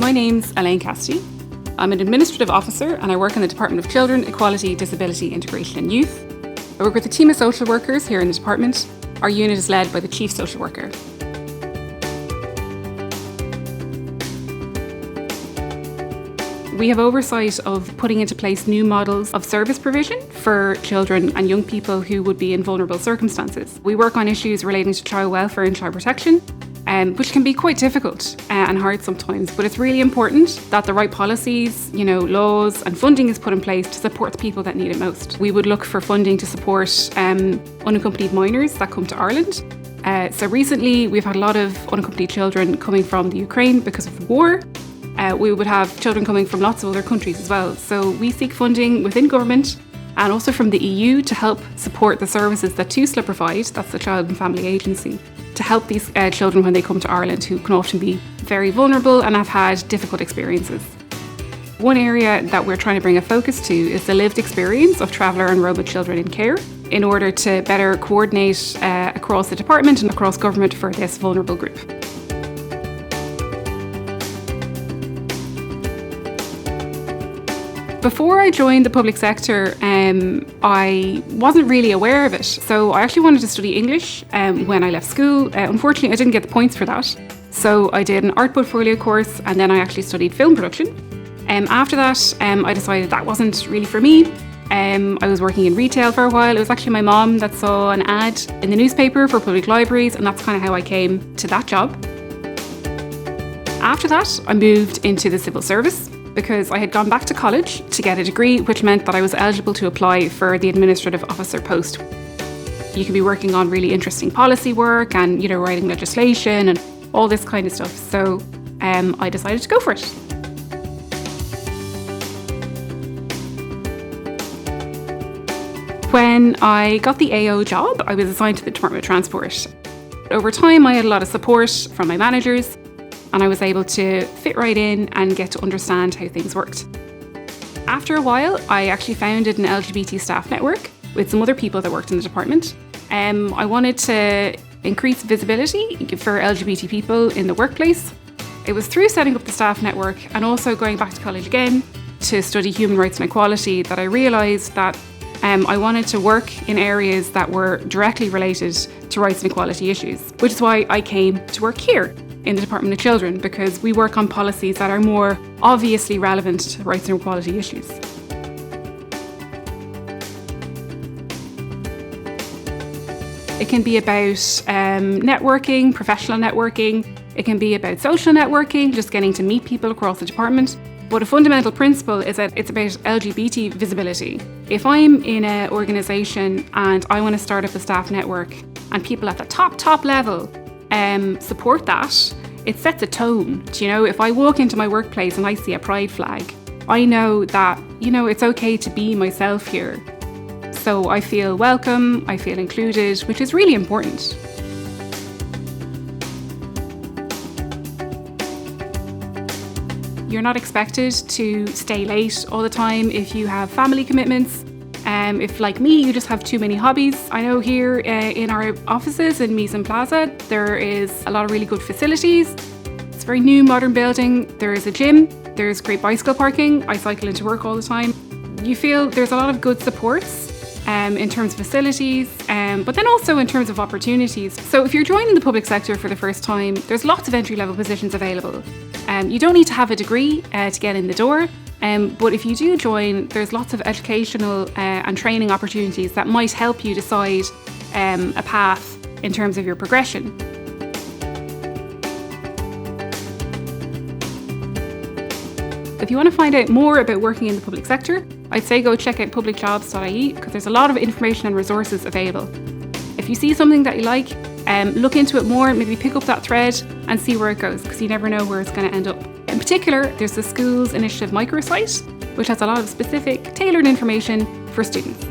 My name's Allayne. I'm an administrative officer and I work in the Department of Children, Equality, Disability, Integration and Youth. I work with a team of social workers here in the department. Our unit is led by the Chief Social Worker. We have oversight of putting into place new models of service provision for children and young people who would be in vulnerable circumstances. We work on issues relating to child welfare and child protection, which can be quite difficult and hard sometimes, but it's really important that the right policies, laws and funding is put in place to support the people that need it most. We would look for funding to support unaccompanied minors that come to Ireland. So recently we've had a lot of unaccompanied children coming from the Ukraine because of the war. We would have children coming from lots of other countries as well. So we seek funding within government and also from the EU to help support the services that TUSLA provide, that's the Child and Family Agency, to help these children when they come to Ireland who can often be very vulnerable and have had difficult experiences. One area that we're trying to bring a focus to is the lived experience of traveller and enrollment children in care in order to better coordinate across the department and across government for this vulnerable group. Before I joined the public sector, I wasn't really aware of it. So I actually wanted to study English when I left school. Unfortunately, I didn't get the points for that. So I did an art portfolio course and then I actually studied film production. After that, I decided that wasn't really for me. I was working in retail for a while. It was actually my mom that saw an ad in the newspaper for public libraries, and that's kind of how I came to that job. After that, I moved into the civil service, because I had gone back to college to get a degree, which meant that I was eligible to apply for the administrative officer post. You can be working on really interesting policy work and, writing legislation and all this kind of stuff. So I decided to go for it. When I got the AO job, I was assigned to the Department of Transport. Over time, I had a lot of support from my managers, and I was able to fit right in and get to understand how things worked. After a while, I actually founded an LGBT staff network with some other people that worked in the department. I wanted to increase visibility for LGBT people in the workplace. It was through setting up the staff network and also going back to college again to study human rights and equality that I realised that I wanted to work in areas that were directly related to rights and equality issues, which is why I came to work here in the Department of Children, because we work on policies that are more obviously relevant to rights and equality issues. It can be about networking, professional networking. It can be about social networking, just getting to meet people across the department. But a fundamental principle is that it's about LGBT visibility. If I'm in an organisation and I want to start up a staff network and people at the top level support that, it sets a tone. If I walk into my workplace and I see a pride flag, I know that, it's okay to be myself here. So I feel welcome, I feel included, which is really important. You're not expected to stay late all the time if you have family commitments. If, like me, you just have too many hobbies. I know here in our offices in Meeson Plaza, there is a lot of really good facilities. It's a very new, modern building. There is a gym. There's great bicycle parking. I cycle into work all the time. You feel there's a lot of good supports in terms of facilities, but then also in terms of opportunities. So if you're joining the public sector for the first time, there's lots of entry-level positions available. You don't need to have a degree to get in the door. But if you do join, there's lots of educational and training opportunities that might help you decide a path in terms of your progression. If you want to find out more about working in the public sector, I'd say go check out publicjobs.ie, because there's a lot of information and resources available. If you see something that you like, look into it more, maybe pick up that thread and see where it goes, because you never know where it's going to end up. In particular, there's the Schools Initiative microsite, which has a lot of specific, tailored information for students.